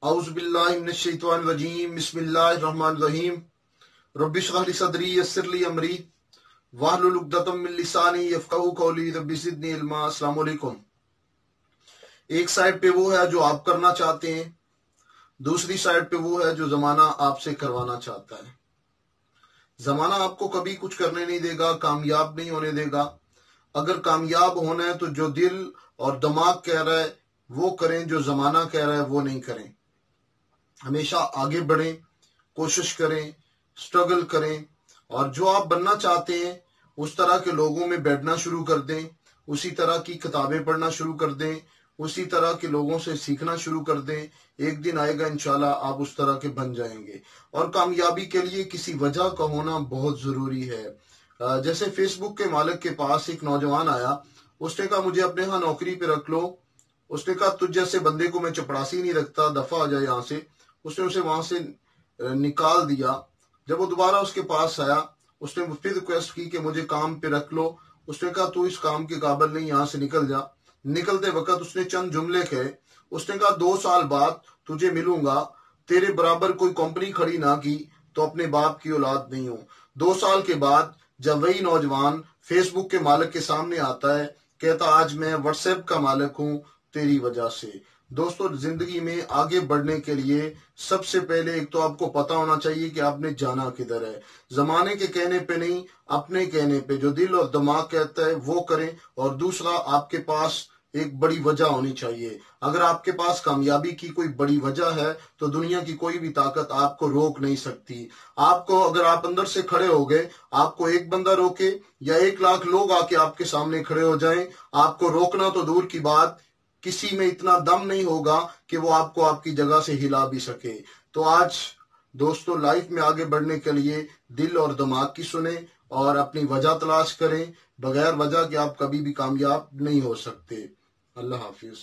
اعوذ باللہ من الشیطان الرجیم بسم اللہ الرحمن الرحیم رب اشرح لی صدری یسر لی امری واحلل عقدۃ من لسانی یفقہوا قولی رب زدنی علما۔ السلام علیکم۔ ایک سائڈ پہ وہ ہے جو آپ کرنا چاہتے ہیں، دوسری سائڈ پہ وہ ہے جو زمانہ آپ سے کروانا چاہتا ہے۔ زمانہ آپ کو کبھی کچھ کرنے نہیں دے گا، کامیاب نہیں ہونے دے گا۔ اگر کامیاب ہونا ہے تو جو دل اور دماغ کہہ رہا ہے وہ کریں، جو زمانہ کہہ رہا ہے وہ نہیں کریں۔ ہمیشہ آگے بڑھیں، کوشش کریں، سٹرگل کریں، اور جو آپ بننا چاہتے ہیں اس طرح کے لوگوں میں بیٹھنا شروع کر دیں، اسی طرح کی کتابیں پڑھنا شروع کر دیں، اسی طرح کے لوگوں سے سیکھنا شروع کر دیں۔ ایک دن آئے گا انشاءاللہ آپ اس طرح کے بن جائیں گے۔ اور کامیابی کے لیے کسی وجہ کا ہونا بہت ضروری ہے۔ جیسے فیس بک کے مالک کے پاس ایک نوجوان آیا، اس نے کہا مجھے اپنے ہاں نوکری پہ رکھ لو۔ اس نے کہا تجھ جیسے بندے کو میں چپڑاسی نہیں رکھتا، دفع آ جائے یہاں سے۔ اس نے اسے وہاں سے نکال دیا۔ جب وہ دوبارہ اس کے پاس آیا، اس نے پھر ریکویسٹ کی کہ مجھے کام پہ رکھ لو۔ اس نے کہا تو اس کام کے قابل نہیں، یہاں سے نکل جا۔ نکلتے وقت اس نے چند جملے کہے۔ اس نے کہا 2 سال بعد تجھے ملوں گا، تیرے برابر کوئی کمپنی کھڑی نہ کی تو اپنے باپ کی اولاد نہیں ہوں۔ 2 سال کے بعد جب وہی نوجوان فیس بک کے مالک کے سامنے آتا ہے، کہتا آج میں واٹس ایپ کا مالک ہوں تیری وجہ سے۔ دوستو، زندگی میں آگے بڑھنے کے لیے سب سے پہلے ایک تو آپ کو پتا ہونا چاہیے کہ آپ نے جانا کدھر ہے۔ زمانے کے کہنے پہ نہیں، اپنے کہنے پہ جو دل اور دماغ کہتا ہے وہ کریں۔ اور دوسرا، آپ کے پاس ایک بڑی وجہ ہونی چاہیے۔ اگر آپ کے پاس کامیابی کی کوئی بڑی وجہ ہے تو دنیا کی کوئی بھی طاقت آپ کو روک نہیں سکتی۔ آپ کو اگر آپ اندر سے کھڑے ہو گئے، آپ کو ایک بندہ روکے یا 1 لاکھ لوگ آ کے آپ کے سامنے کھڑے ہو جائیں، آپ کو روکنا تو دور کی بات، کسی میں اتنا دم نہیں ہوگا کہ وہ آپ کو آپ کی جگہ سے ہلا بھی سکے۔ تو آج دوستو، لائف میں آگے بڑھنے کے لیے دل اور دماغ کی سنیں اور اپنی وجہ تلاش کریں۔ بغیر وجہ کے آپ کبھی بھی کامیاب نہیں ہو سکتے۔ اللہ حافظ۔